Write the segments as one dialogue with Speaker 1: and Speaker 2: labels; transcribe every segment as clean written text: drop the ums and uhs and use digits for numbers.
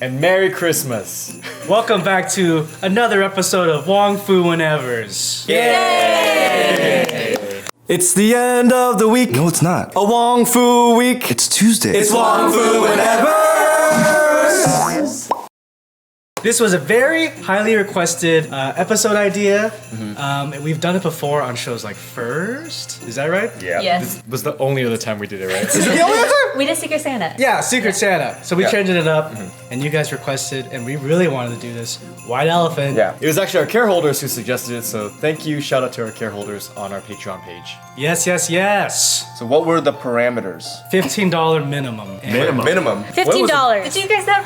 Speaker 1: and Merry Christmas.
Speaker 2: Welcome back to another episode of Wong Fu Whenevers.
Speaker 1: Yay! It's the end of the week.
Speaker 3: No, it's not.
Speaker 1: A Wong Fu week.
Speaker 3: It's Tuesday.
Speaker 1: It's Wong Fu Whenevers.
Speaker 2: This was a very highly requested episode idea. We've done it before on shows like First. Is that right?
Speaker 1: Yeah.
Speaker 4: Yes.
Speaker 1: This was the only other time we did it, right?
Speaker 2: Is it the only other time?
Speaker 4: We did Secret Santa.
Speaker 2: Yeah, Secret Santa. So we changed it up, and you guys requested, and we really wanted to do this. White Elephant.
Speaker 1: Yeah. It was actually our care holders who suggested it, so thank you. Shout out to our care holders on our Patreon page.
Speaker 2: Yes, yes, yes.
Speaker 3: So what were the parameters?
Speaker 2: $15 minimum.
Speaker 3: Minimum.
Speaker 4: $15. Did you guys not?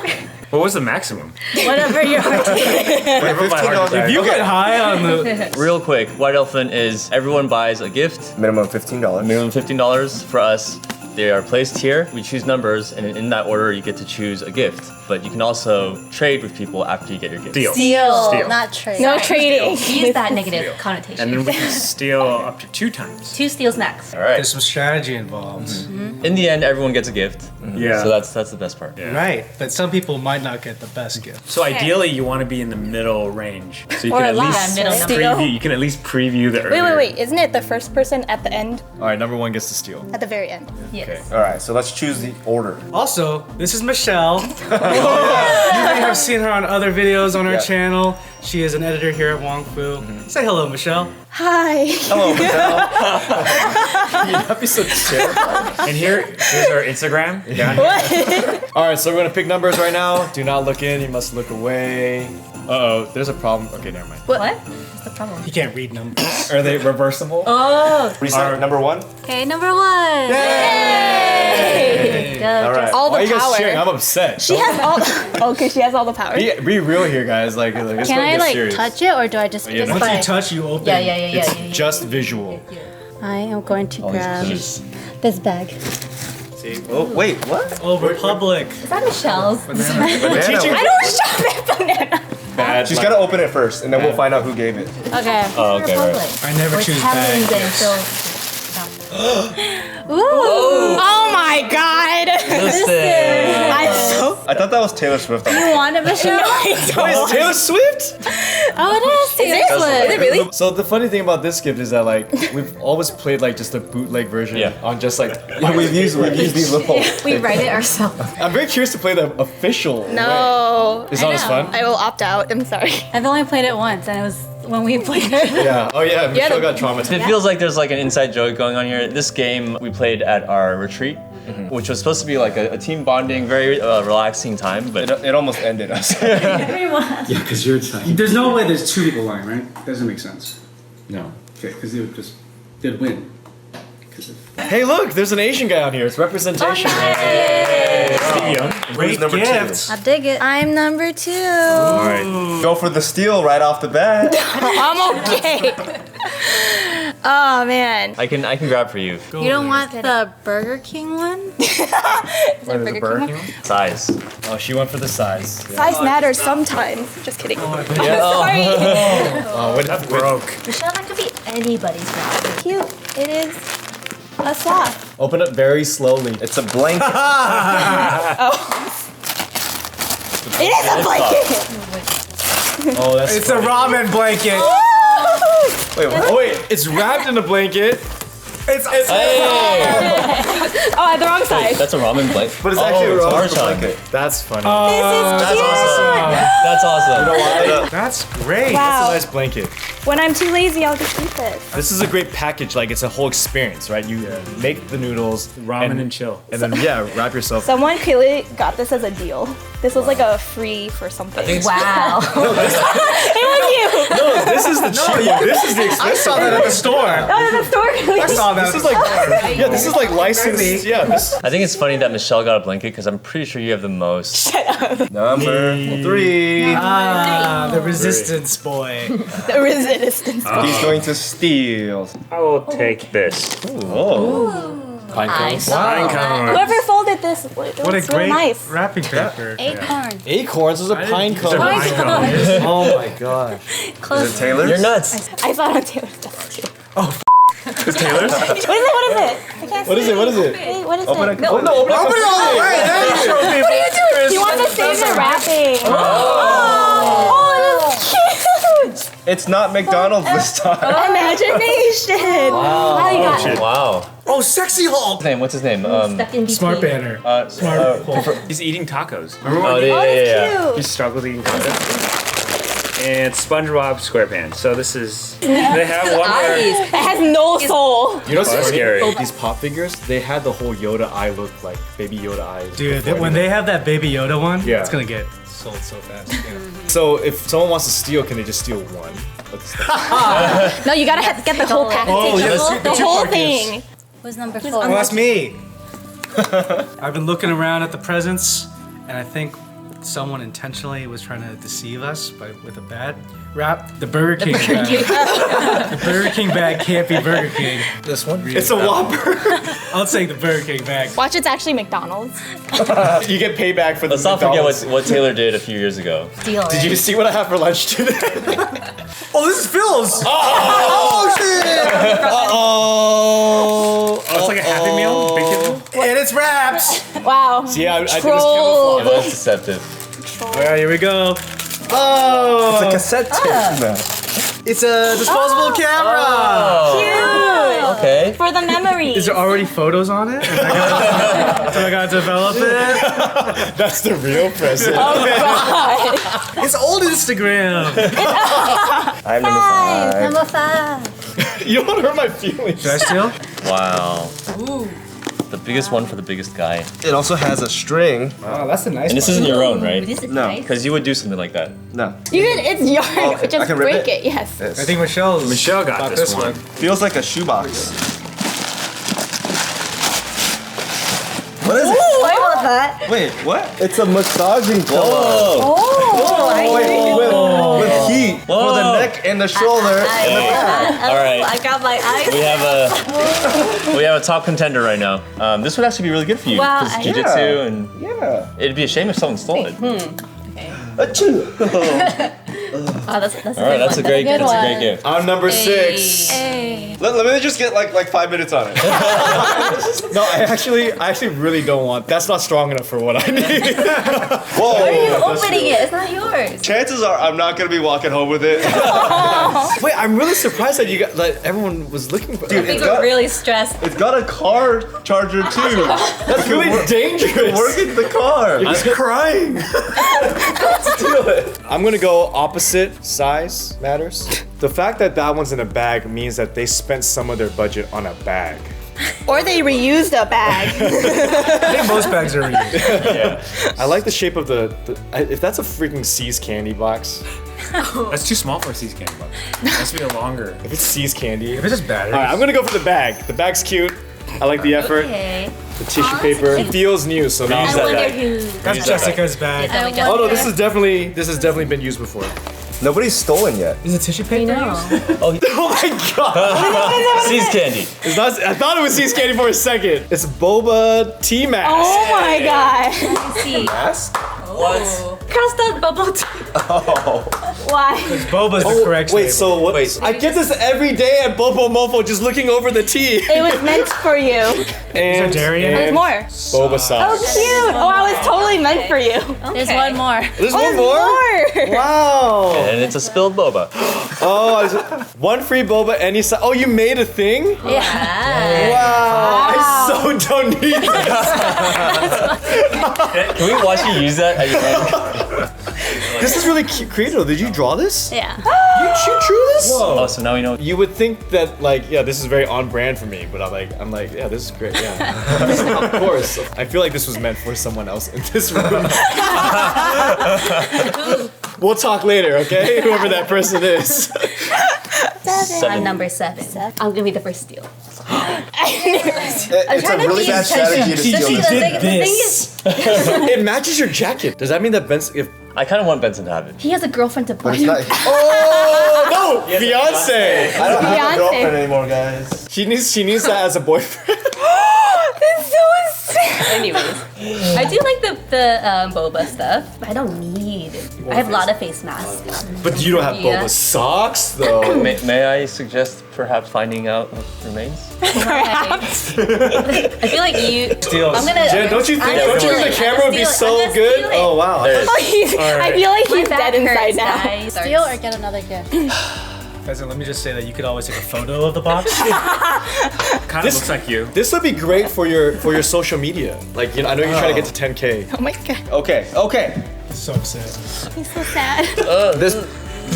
Speaker 5: What was the maximum?
Speaker 4: Whatever your heart
Speaker 5: Whatever my heart
Speaker 2: If you get high on the...
Speaker 6: Real quick, White Elephant is everyone buys a gift.
Speaker 3: Minimum $15.
Speaker 6: Minimum $15 for us. They are placed here. We choose numbers, and in that order, you get to choose a gift. But you can also trade with people after you get your gift.
Speaker 4: Steal, not trade.
Speaker 7: No trading.
Speaker 4: Use that negative connotation.
Speaker 5: And then we can steal up to 2 times.
Speaker 4: 2 steals max.
Speaker 6: All right.
Speaker 2: There's some strategy involved.
Speaker 6: In the end, everyone gets a gift.
Speaker 5: Yeah.
Speaker 6: So that's the best part.
Speaker 5: Yeah.
Speaker 2: Right, but some people might not get the best gift.
Speaker 5: So ideally, you want to be in the middle range, so you
Speaker 7: Or
Speaker 5: can at
Speaker 7: last,
Speaker 5: least
Speaker 4: middle number.
Speaker 5: preview. You can at least preview the earlier.
Speaker 7: Wait. Isn't it the first person at the end?
Speaker 1: All right, number 1 gets to steal.
Speaker 7: At the very end.
Speaker 4: Yes.
Speaker 3: All right, so let's choose the order.
Speaker 2: Also, this is Michelle. You may have seen her on other videos on our channel. She is an editor here at Wong Fu. Say hello, Michelle.
Speaker 7: Hi.
Speaker 3: Hello, Michelle.
Speaker 1: That'd be so terrifying.
Speaker 5: And here's our Instagram. Down here.
Speaker 1: All right, so we're gonna pick numbers right now. Do not look in. You must look away. Uh-oh, there's a problem. Okay, never mind.
Speaker 4: What? What's the problem?
Speaker 2: You can't read numbers.
Speaker 1: Are they reversible?
Speaker 4: Oh.
Speaker 3: Reset number 1.
Speaker 7: Okay, number 1.
Speaker 3: All right.
Speaker 7: All
Speaker 1: Why are
Speaker 7: the
Speaker 1: you guys
Speaker 7: power.
Speaker 1: cheering? I'm upset.
Speaker 7: She has all. Okay, she has all the power.
Speaker 1: Be real here, guys. Like it's
Speaker 7: Can
Speaker 1: gonna
Speaker 7: I
Speaker 1: get
Speaker 7: like
Speaker 1: serious.
Speaker 7: touch it, or do I just?
Speaker 1: Yeah,
Speaker 7: just
Speaker 1: once
Speaker 2: Once
Speaker 7: by-
Speaker 2: you touch, you open.
Speaker 4: Yeah.
Speaker 1: It's just visual.
Speaker 7: I am going to grab
Speaker 1: Jeez.
Speaker 7: this bag.
Speaker 3: Oh, wait, what?
Speaker 2: Oh, Republic.
Speaker 4: Is that Michelle's?
Speaker 3: Banana.
Speaker 7: I don't shop it, banana.
Speaker 1: Bad.
Speaker 3: She's got to open it first, and then we'll find out who gave it.
Speaker 7: Okay.
Speaker 6: Oh, okay, right.
Speaker 2: I never
Speaker 4: We're
Speaker 2: choose
Speaker 4: telling
Speaker 2: bags.
Speaker 4: them, so.
Speaker 7: Ooh. Oh my God.
Speaker 6: Listen.
Speaker 3: I thought that was Taylor Swift.
Speaker 7: You want it, Michelle? No, I don't.
Speaker 1: Wait, is Taylor Swift?
Speaker 7: Oh, it is Taylor Swift. Is it really?
Speaker 1: So the funny thing about this gift is that like we've always played like just a bootleg version on just like
Speaker 3: We've used these little.
Speaker 4: We write it ourselves.
Speaker 1: I'm very curious to play the official way.
Speaker 7: No.
Speaker 1: It's not as fun?
Speaker 7: I will opt out. I'm sorry.
Speaker 8: I've only played it once, and it was when we played it.
Speaker 1: Yeah. Oh yeah, Michelle got traumatized.
Speaker 6: It feels like there's like an inside joke going on here. This game we played at our retreat, which was supposed to be like a team bonding, very relaxing time, but
Speaker 3: It almost ended us.
Speaker 9: Yeah, because you're Italian. There's no way there's 2 people lying, right? Doesn't make sense.
Speaker 1: No.
Speaker 9: Okay, because they'd win.
Speaker 1: Hey, look, there's an Asian guy on here. It's representation.
Speaker 2: Great
Speaker 3: number
Speaker 2: gift.
Speaker 7: I dig it. I'm number 2.
Speaker 3: All right. Go for the steal right off the bat.
Speaker 7: I'm okay. Oh man.
Speaker 6: I can grab for you.
Speaker 8: You don't want the Burger King one?
Speaker 6: Size.
Speaker 1: Oh, she went for the size.
Speaker 7: Size matters sometimes. Just kidding.
Speaker 1: Oh,
Speaker 5: That broke.
Speaker 4: Michelle, that could be anybody's job.
Speaker 7: Cute. It is a sloth.
Speaker 1: Open it very slowly.
Speaker 3: It's a blanket.
Speaker 7: It is a blanket.
Speaker 1: Oh, that's.
Speaker 2: It's a ramen blanket.
Speaker 1: Wait, it's wrapped in a blanket. It's
Speaker 7: Oh, I had the wrong side.
Speaker 6: That's a ramen plate.
Speaker 3: But it's actually a
Speaker 6: it's
Speaker 3: rubber
Speaker 6: Marshawn.
Speaker 3: blanket.
Speaker 1: That's funny.
Speaker 6: That's awesome. That's awesome.
Speaker 2: That's great.
Speaker 7: Wow.
Speaker 1: That's a nice blanket.
Speaker 7: When I'm too lazy, I'll just eat this.
Speaker 1: This is a great package. Like it's a whole experience, right? You make the noodles,
Speaker 5: Ramen and chill.
Speaker 1: and then wrap yourself.
Speaker 7: Someone clearly got this as a deal. This was like a free for something.
Speaker 4: Wow.
Speaker 7: It was you.
Speaker 1: No, this is the cheap one. This is the expensive.
Speaker 2: I saw that at the store.
Speaker 7: Oh, the store.
Speaker 2: I saw that.
Speaker 1: This is like this is like licensed. Yeah, this.
Speaker 6: I think it's funny that Michelle got a blanket because I'm pretty sure you have the most.
Speaker 3: Number 3.
Speaker 2: The resistance boy.
Speaker 7: The resistance.
Speaker 3: He's going to steal.
Speaker 5: I will take this.
Speaker 1: Pine cones.
Speaker 7: Whoever folded this, it
Speaker 2: What a
Speaker 7: looks real
Speaker 2: great
Speaker 7: nice.
Speaker 2: wrapping paper.
Speaker 8: Acorn.
Speaker 1: Acorns is a pine cone.
Speaker 5: Pine
Speaker 1: Oh my gosh.
Speaker 7: Close.
Speaker 3: Is it Taylor's?
Speaker 6: You're nuts.
Speaker 7: I saw it on Taylor's desk too.
Speaker 5: Is Taylor's?
Speaker 7: What is it? What is it? I can't
Speaker 1: What is
Speaker 7: see.
Speaker 1: it? What is it?
Speaker 7: Wait, what is
Speaker 3: Open
Speaker 7: it?
Speaker 3: it.
Speaker 7: No.
Speaker 3: Oh, no, open it.
Speaker 1: Open it all the way.
Speaker 7: What are you doing? He wants to save the wrapping. Oh, that's cute.
Speaker 3: It's not McDonald's this time.
Speaker 7: Imagination. Wow, you got it.
Speaker 6: Wow.
Speaker 2: Oh, Sexy Hulk.
Speaker 6: What's his name?
Speaker 4: Stuck in
Speaker 2: Smart
Speaker 4: between.
Speaker 2: banner.
Speaker 5: He's eating tacos.
Speaker 6: Oh, yeah.
Speaker 7: Cute.
Speaker 5: He struggled eating tacos. And SpongeBob SquarePants. So this is. They have one where.
Speaker 7: It has no soul.
Speaker 1: You know what's
Speaker 5: that's
Speaker 1: funny?
Speaker 5: scary.
Speaker 1: These pop figures, they had the whole Yoda eye look like baby Yoda eyes.
Speaker 2: Dude,
Speaker 1: before
Speaker 2: when they have that Baby Yoda one,
Speaker 1: Yeah.
Speaker 2: it's gonna get sold so fast. Yeah.
Speaker 1: So if someone wants to steal, can they just steal one?
Speaker 7: No, you gotta get the whole package.
Speaker 2: Oh, yeah,
Speaker 7: the whole thing.
Speaker 8: Who's number
Speaker 7: He's
Speaker 8: 4?
Speaker 2: Well, that's me. I've been looking around at the presents, and I think someone intentionally was trying to deceive us with a bad rap. The Burger King bag. The Burger King bag can't be Burger King.
Speaker 1: This one? It's a Whopper.
Speaker 2: I'll take the Burger King bag.
Speaker 7: Watch, it's actually McDonald's.
Speaker 1: You get payback for the
Speaker 6: Let's not forget
Speaker 1: McDonald's.
Speaker 6: what Taylor did a few years ago.
Speaker 4: Deal,
Speaker 1: Did you see what I have for lunch today?
Speaker 2: Oh, this is Phil's.
Speaker 1: Oh shit! Uh-oh.
Speaker 5: Oh, it's like a Happy Meal? Big Kid Meal?
Speaker 2: And it's wrapped.
Speaker 7: Wow.
Speaker 1: Yeah, I think
Speaker 7: Troll.
Speaker 1: it's
Speaker 6: That's deceptive.
Speaker 2: Well, here we go. Oh,
Speaker 3: It's a cassette tape. No.
Speaker 2: it's a disposable camera.
Speaker 7: Cute.
Speaker 6: Okay.
Speaker 7: For the memories.
Speaker 2: Is there already photos on it? Do I gotta develop it?
Speaker 1: That's the real present.
Speaker 7: Oh god.
Speaker 2: It's old Instagram.
Speaker 3: I'm number 5.
Speaker 8: Number 5.
Speaker 1: You don't want to hurt my feelings.
Speaker 2: Should I steal?
Speaker 6: Wow. The biggest one for the biggest guy.
Speaker 3: It also has a string.
Speaker 2: Oh, that's a nice
Speaker 6: And this isn't your own, right?
Speaker 4: This is
Speaker 3: No.
Speaker 4: nice.
Speaker 6: Because you would do something like that.
Speaker 3: No.
Speaker 7: You can, it's yours.
Speaker 3: okay. I
Speaker 7: Just
Speaker 3: can rip
Speaker 7: break
Speaker 3: it?
Speaker 7: it. Yes.
Speaker 3: This.
Speaker 2: I think Michelle
Speaker 5: got this one.
Speaker 3: Feels like a shoebox. What is it?
Speaker 8: Sorry about that.
Speaker 3: Wait, what? It's a massaging pillow.
Speaker 6: Whoa!
Speaker 8: Oh, I
Speaker 3: Wait, with heat for the neck and the shoulder.
Speaker 6: All right.
Speaker 4: I got my eyes.
Speaker 6: We have a top contender right now. This would actually be really good for you.
Speaker 4: Wow,
Speaker 6: Because
Speaker 4: I-
Speaker 6: jiu-jitsu and
Speaker 3: Yeah.
Speaker 6: it'd be a shame if someone stole it.
Speaker 3: Achoo.
Speaker 4: Oh, that's a
Speaker 6: All right, that's a great gift.
Speaker 1: I'm number 6.
Speaker 3: Let me just get like 5 minutes on it.
Speaker 1: No, I actually really don't want. That's not strong enough for what I need.
Speaker 3: Whoa.
Speaker 4: Why are you opening it? It's not yours.
Speaker 3: Chances are I'm not gonna be walking home with it.
Speaker 1: Wait, I'm really surprised that you got like everyone was looking for.
Speaker 3: Dude,
Speaker 4: I think
Speaker 3: it's got,
Speaker 4: we're really stressed.
Speaker 3: it's got a car charger too.
Speaker 1: That's really dangerous.
Speaker 3: Work in the car.
Speaker 1: I'm crying.
Speaker 3: Steal it.
Speaker 1: I'm gonna go opposite size matters. The fact that that one's in a bag means that they spent some of their budget on a bag.
Speaker 7: Or they reused a bag.
Speaker 2: I think most bags are reused.
Speaker 1: I like the shape of if that's a freaking C's candy box.
Speaker 5: That's too small for a C's candy box. It has to be a longer.
Speaker 1: If it's C's candy.
Speaker 2: If it's just batteries.
Speaker 1: All right, I'm gonna go for the bag. The bag's cute. I like the effort.
Speaker 4: Okay.
Speaker 1: The tissue paper. It feels new, so now
Speaker 6: Use
Speaker 4: I
Speaker 6: that
Speaker 4: wonder
Speaker 6: bag.
Speaker 4: who.
Speaker 2: That's Jessica's bag.
Speaker 4: That we got.
Speaker 1: Oh no, this has definitely been used before.
Speaker 3: Nobody's stolen yet.
Speaker 2: Is it tissue paper?
Speaker 4: No.
Speaker 1: Oh my god!
Speaker 6: Seize candy.
Speaker 1: It's not. I thought it was C's candy for a second. It's Boba tea mask.
Speaker 7: Oh my god.
Speaker 4: See.
Speaker 3: Mask?
Speaker 6: What?
Speaker 4: Crossed out bubble tea.
Speaker 3: Oh.
Speaker 7: Why?
Speaker 2: Boba's the correct
Speaker 1: Wait,
Speaker 2: label.
Speaker 1: so what?
Speaker 6: Wait.
Speaker 1: I get this every day at Bobo Mofo, just looking over the tea.
Speaker 7: It was meant for you.
Speaker 1: And
Speaker 2: dairy in it?
Speaker 7: There's more.
Speaker 1: Boba
Speaker 7: Oh,
Speaker 1: sauce.
Speaker 7: cute. Oh, I was totally meant for you.
Speaker 8: There's one more.
Speaker 1: There's
Speaker 7: Oh,
Speaker 1: one more.
Speaker 7: there's more.
Speaker 1: Wow.
Speaker 6: And it's a spilled boba.
Speaker 1: Oh, one free boba any size. Oh, you made a thing?
Speaker 4: Yeah.
Speaker 1: Wow. I so don't need this.
Speaker 6: Can we watch you use that at your end?
Speaker 1: This is really creative. Did you draw this?
Speaker 8: Yeah.
Speaker 1: You drew this?
Speaker 6: Oh, so now we know.
Speaker 1: You would think that this is very on brand for me, but I'm like, yeah, this is great, yeah. Of course. I feel like this was meant for someone else in this room. We'll talk later, okay? Whoever that person is.
Speaker 4: I'm number 7. I'm gonna be the first steal.
Speaker 3: It's a really bad strategy to steal this.
Speaker 4: The thing is,
Speaker 1: It matches your jacket. Does that mean that Ben's
Speaker 6: I kind of want Benson to have it.
Speaker 4: he has a girlfriend to
Speaker 3: But
Speaker 4: buy
Speaker 3: it's
Speaker 4: him.
Speaker 3: not.
Speaker 1: Oh no, fiance.
Speaker 3: I don't have a
Speaker 7: Beyonce.
Speaker 3: girlfriend anymore, guys.
Speaker 1: She needs that as a boyfriend.
Speaker 7: That's so insane.
Speaker 4: Anyways, I do like the boba stuff, but I don't need it. I have a lot of face masks.
Speaker 1: But you don't have
Speaker 4: Yeah.
Speaker 1: boba socks though.
Speaker 6: May I suggest perhaps finding out what remains?
Speaker 4: Perhaps. I feel like you.
Speaker 2: Steals.
Speaker 4: I'm gonna.
Speaker 1: Jen, don't you think
Speaker 4: I'm gonna
Speaker 1: the
Speaker 4: steal it.
Speaker 1: camera would be
Speaker 4: I'm
Speaker 1: so
Speaker 4: gonna
Speaker 1: good?
Speaker 4: steal it.
Speaker 1: Oh wow.
Speaker 6: There it is.
Speaker 7: I feel like
Speaker 4: My
Speaker 7: he's
Speaker 4: back
Speaker 7: dead inside
Speaker 4: hurts,
Speaker 7: now.
Speaker 4: guys.
Speaker 8: Steal or get another gift.
Speaker 2: Let me just say that you could always take a photo of the box. Kind of looks like you.
Speaker 1: This would be great for your social media. Like, you know, I know you're trying to get to 10K.
Speaker 7: Oh my god.
Speaker 3: Okay.
Speaker 2: So upset.
Speaker 7: He's so sad.
Speaker 3: This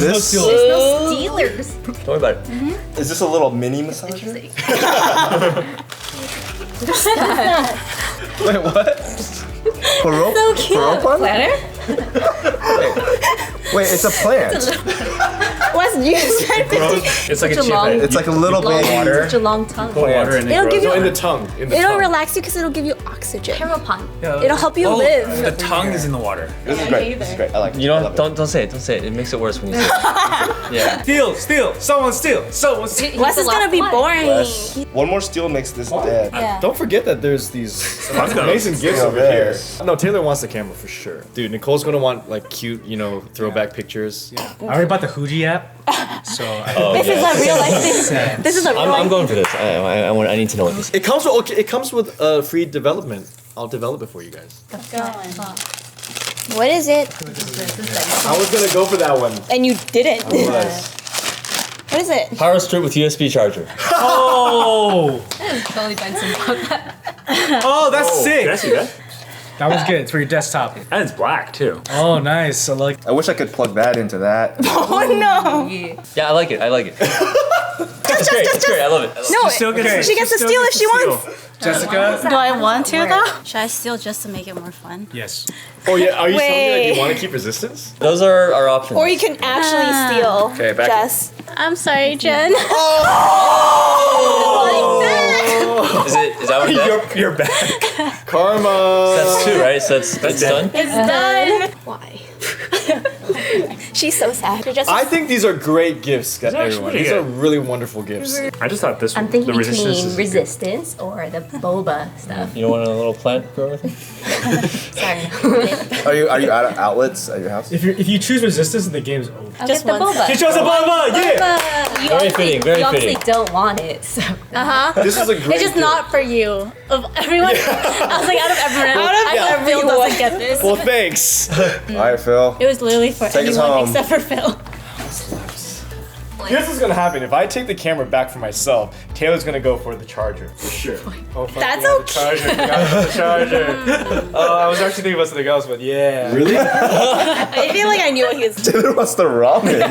Speaker 2: No steal.
Speaker 4: No Steelers.
Speaker 6: Don't worry about it.
Speaker 3: is this a little mini massager? Wait, what?
Speaker 7: So cute.
Speaker 3: PEROPON?
Speaker 4: Planner?
Speaker 3: Wait, it's a plant.
Speaker 7: What's you trying to do?
Speaker 5: It's like a
Speaker 4: Such a
Speaker 5: chip.
Speaker 4: long-
Speaker 3: It's like a little
Speaker 4: Long,
Speaker 3: baby.
Speaker 4: such a long tongue.
Speaker 5: Water and it
Speaker 7: It'll give
Speaker 5: grows.
Speaker 1: No, in
Speaker 7: you.
Speaker 1: the tongue. In the
Speaker 7: It'll
Speaker 1: tongue.
Speaker 7: relax you because it'll give you oxygen.
Speaker 4: Peropon.
Speaker 7: It'll help you live.
Speaker 5: The tongue is in the water.
Speaker 3: This is great. This is great. I like it.
Speaker 6: You
Speaker 3: I
Speaker 6: know
Speaker 3: love
Speaker 6: what? Don't say it. Don't say it. It makes it worse when you say it. Yeah.
Speaker 2: Steal. Someone steal. Someone steal.
Speaker 7: Wes is gonna be boring.
Speaker 3: it. One more steal makes this dead.
Speaker 8: Yeah.
Speaker 1: Don't forget that there's these amazing gifts
Speaker 3: Yeah,
Speaker 1: over
Speaker 3: there.
Speaker 1: here. No, Taylor wants the camera for sure. Dude, Nicole's gonna want like cute, you know, throwback pictures.
Speaker 2: I already bought the Huji app, so
Speaker 7: This is a real life thing. This is a real
Speaker 6: I'm
Speaker 7: life
Speaker 6: going for this. I need to know what this is.
Speaker 1: It comes with free development. I'll develop it for you guys.
Speaker 7: What is it?
Speaker 1: I was gonna go for that one.
Speaker 7: And you didn't.
Speaker 1: Yes.
Speaker 7: What is it?
Speaker 6: Power strip with USB charger.
Speaker 2: Oh,
Speaker 4: Totally find some about that.
Speaker 2: oh, that's
Speaker 5: Did I
Speaker 2: sick.
Speaker 5: see that?
Speaker 2: That was good. It's for your desktop.
Speaker 5: And it's black too.
Speaker 2: Oh, nice. I like.
Speaker 3: I wish I could plug that into that.
Speaker 7: Oh no.
Speaker 6: Yeah, I like it. I like it. It's great. It's great. I love it.
Speaker 7: No,
Speaker 2: Still gets-
Speaker 7: she gets to steal if she wants.
Speaker 2: Jessica.
Speaker 8: Do I want to though? Should I steal just to make it more fun?
Speaker 2: Yes.
Speaker 1: Oh yeah, are you telling me that
Speaker 7: Wait.
Speaker 1: you want to keep resistance?
Speaker 6: Those are our options.
Speaker 7: Or you can actually steal.
Speaker 5: Okay, back.
Speaker 7: Jess.
Speaker 8: I'm sorry, Jen.
Speaker 6: Is that what it is?
Speaker 5: You're back.
Speaker 1: Karma.
Speaker 6: That's two, right? So that's done.
Speaker 7: It's done. Why? She's so sad. You're just
Speaker 1: I think these are great gifts, guys.
Speaker 5: actually
Speaker 1: Everyone.
Speaker 5: pretty
Speaker 1: These are
Speaker 5: good.
Speaker 1: really wonderful gifts.
Speaker 5: I just thought this
Speaker 4: I'm
Speaker 5: the
Speaker 4: thinking
Speaker 5: resistance
Speaker 4: between
Speaker 5: is
Speaker 4: resistance or the boba stuff.
Speaker 6: You don't want a little plant grow with it?
Speaker 4: Sorry.
Speaker 3: Are you out of outlets at your house?
Speaker 2: If you choose resistance, the game's over.
Speaker 4: Just the boba.
Speaker 2: She chose a boba. Yeah.
Speaker 4: You
Speaker 6: Very
Speaker 4: obviously-
Speaker 6: fitting, very
Speaker 4: You obviously
Speaker 6: fitting.
Speaker 4: don't want it, so.
Speaker 1: This is a great.
Speaker 8: It's just not for you. Of everyone, I was like, out of everyone, I know Phil doesn't get this.
Speaker 1: Well, thanks.
Speaker 3: All right, Phil.
Speaker 8: It was literally for
Speaker 3: Take us
Speaker 8: anyone
Speaker 3: home.
Speaker 8: except for Phil.
Speaker 1: Here's what's gonna happen. If I take the camera back for myself, Taylor's gonna go for the charger for sure. Oh, fuck,
Speaker 7: That's
Speaker 1: yeah,
Speaker 7: okay.
Speaker 1: The charger. Oh, I was actually thinking about something else, but yeah. Really?
Speaker 7: I feel like I knew what he was.
Speaker 3: Taylor wants the ramen.
Speaker 8: Yeah,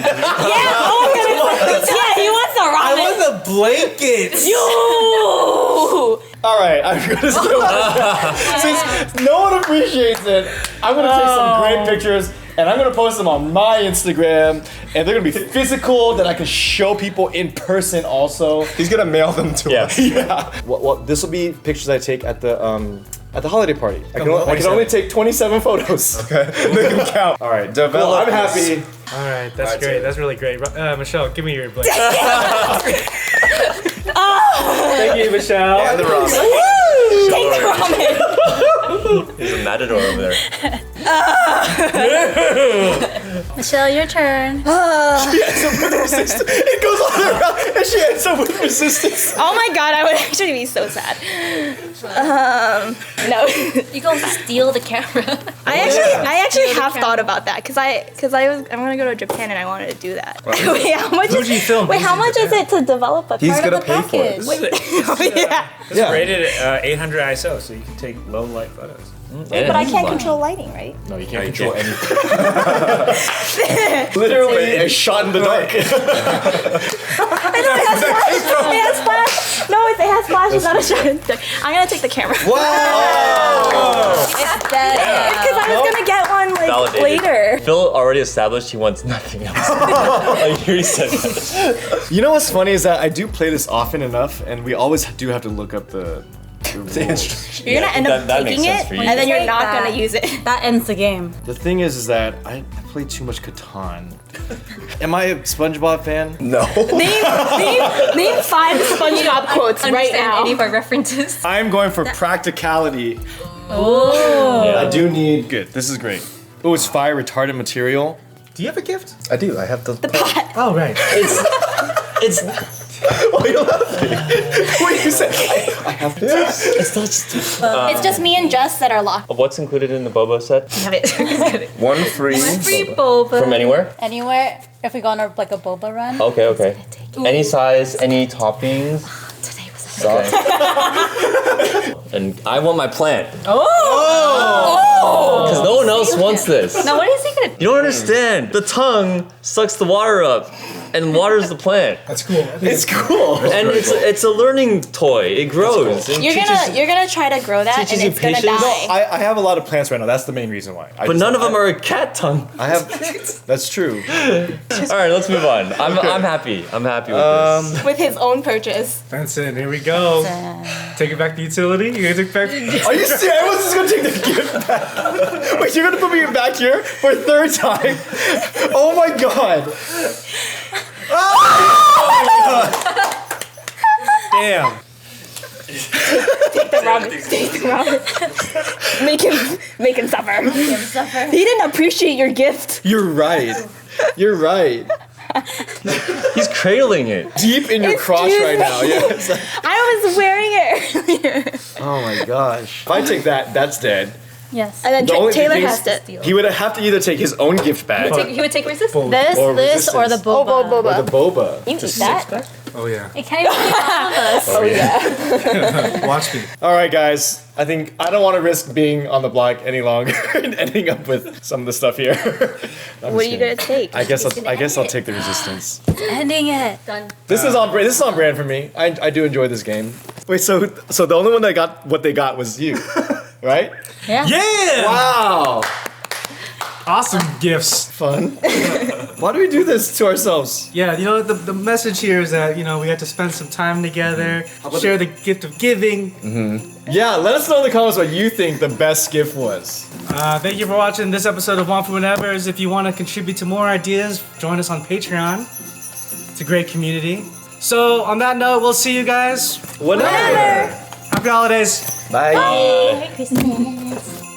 Speaker 8: he wants the ramen.
Speaker 2: the blankets.
Speaker 1: All right, I'm gonna steal since no one appreciates it. I'm gonna take some great pictures and I'm gonna post them on my Instagram, and they're gonna be physical that I can show people in person also.
Speaker 3: He's gonna mail them to us.
Speaker 1: Yeah. Well, this will be pictures I take at the holiday party. I can
Speaker 2: what?
Speaker 1: only take 27 photos.
Speaker 3: Okay, make him count.
Speaker 1: All right,
Speaker 3: Develop
Speaker 1: I'm happy.
Speaker 2: All right, that's
Speaker 1: Alright,
Speaker 2: great.
Speaker 1: Taylor.
Speaker 2: That's really great. Michelle, give me your blanket.
Speaker 1: Thank you, Michelle.
Speaker 3: And the ramen.
Speaker 7: Take the ramen.
Speaker 6: There's a matador over there.
Speaker 8: Michelle, your turn.
Speaker 1: It goes all around, and she ends up with resistance.
Speaker 7: Oh my god, I would actually be so sad. No.
Speaker 4: You go steal the camera.
Speaker 7: I actually have thought about that because I'm gonna go to Japan and I wanted to do that. Wait, how much?
Speaker 2: Fujifilm
Speaker 7: Wait, how
Speaker 2: uses
Speaker 7: much is it to develop a
Speaker 3: He's
Speaker 7: part
Speaker 3: gonna
Speaker 7: of the
Speaker 3: pay for it.
Speaker 7: package? Yeah.
Speaker 5: It's rated at 800 ISO, so you can take low light photos.
Speaker 7: But I can't control lighting, right?
Speaker 1: No, you can't
Speaker 5: No, you
Speaker 1: control
Speaker 5: can't.
Speaker 1: anything. Literally a shot in the dark.
Speaker 7: I know it has flash. It has flash. No, it has flash. It's not a shot. I'm gonna take the camera.
Speaker 3: Wow!
Speaker 4: It's dead.
Speaker 7: Because I was gonna get one like
Speaker 6: Validated.
Speaker 7: later.
Speaker 6: Phil already established he wants nothing else. Like, he already said that.
Speaker 1: You know what's funny is that I do play this often enough, and we always do have to look up the rules.
Speaker 7: You're gonna end up
Speaker 6: that makes
Speaker 7: taking
Speaker 6: sense
Speaker 7: it,
Speaker 6: for you.
Speaker 7: and then you're
Speaker 8: Take
Speaker 7: not
Speaker 8: that.
Speaker 7: gonna use it.
Speaker 8: That ends the game.
Speaker 1: The thing is that I play too much Catan. Am I a SpongeBob fan?
Speaker 3: No.
Speaker 7: Name 5 SpongeBob quotes right
Speaker 4: Understand
Speaker 7: now.
Speaker 4: any of our references.
Speaker 1: I'm going for practicality.
Speaker 6: Yeah.
Speaker 1: I do need. Good. This is great. Oh, it's fire retardant material.
Speaker 2: Do you have a gift?
Speaker 3: I do. I have the
Speaker 7: pot.
Speaker 2: Oh, right.
Speaker 6: It's
Speaker 1: Why are you laughing? What did you say? I have this.
Speaker 6: it's not just
Speaker 8: It's just me and Jess that are locked.
Speaker 6: what's included in the boba set
Speaker 7: Have it.
Speaker 3: one free.
Speaker 8: Free boba.
Speaker 6: from anywhere.
Speaker 8: Anywhere, if we go on a boba run.
Speaker 6: Okay. Any size, any toppings.
Speaker 7: Today was
Speaker 6: Sauce. And I want my plant.
Speaker 7: Oh!
Speaker 6: Because no one else wants this.
Speaker 7: Now, what is he gonna
Speaker 6: You don't understand. The tongue sucks the water up and waters the plant.
Speaker 2: That's cool.
Speaker 1: It's cool.
Speaker 6: And it's a learning toy. It grows. And
Speaker 7: You're gonna try to grow that,
Speaker 6: teaches
Speaker 7: and
Speaker 6: you
Speaker 7: it's gonna
Speaker 6: patience.
Speaker 7: die.
Speaker 1: I have a lot of plants right now. That's the main reason why.
Speaker 6: But none of them are a cat tongue.
Speaker 1: I have. That's true.
Speaker 6: All right, let's move on. I'm happy. I'm happy with this.
Speaker 7: With his own purchase.
Speaker 2: Benson, here we go. Take it back to utility. You gonna take it back?
Speaker 1: Are you serious? I was just gonna take the gift back. Wait, you're gonna put me back here for a third time? Oh my god. Damn.
Speaker 7: Take the Robert. Make him suffer. He didn't appreciate your gift.
Speaker 1: You're right. You're right.
Speaker 6: He's cradling it.
Speaker 1: Deep in your crotch
Speaker 7: Excuse
Speaker 1: right
Speaker 7: me.
Speaker 1: now. Yeah. It's like,
Speaker 7: I was wearing it earlier.
Speaker 1: oh my gosh. If I take that, that's dead.
Speaker 8: Yes.
Speaker 7: And then
Speaker 1: The only
Speaker 7: Taylor
Speaker 1: thing
Speaker 7: has
Speaker 1: is,
Speaker 7: to.
Speaker 1: he would have to either take his own gift back
Speaker 8: He would take resistance.
Speaker 2: Boba.
Speaker 8: This,
Speaker 1: Or
Speaker 8: this, or the
Speaker 1: resistance.
Speaker 8: boba.
Speaker 7: Oh, boba.
Speaker 1: or the boba.
Speaker 7: You eat that?
Speaker 2: Oh yeah.
Speaker 8: It can't even be all of us.
Speaker 7: Oh yeah.
Speaker 2: Watch me.
Speaker 1: All right, guys. I think I don't want to risk being on the block any longer and ending up with some of the stuff here.
Speaker 7: What are you gonna take?
Speaker 1: I guess I'll take the resistance.
Speaker 8: Ending it. Done.
Speaker 1: This is on brand. This is on brand for me. I do enjoy this game. Wait, so the only one that got what they got was you, right?
Speaker 2: Yeah.
Speaker 1: Wow,
Speaker 2: Awesome gifts.
Speaker 1: fun. Why do we do this to ourselves?
Speaker 2: Yeah, you know, the message here is that, you know, we had to spend some time together, share the gift of giving.
Speaker 1: Yeah, let us know in the comments what you think the best gift was.
Speaker 2: Thank you for watching this episode of One for Whatever's. If you want to contribute to more ideas, join us on Patreon. It's a great community. So, on that note, we'll see you guys.
Speaker 1: Whatever.
Speaker 2: Happy holidays.
Speaker 1: Bye.
Speaker 8: Merry Christmas.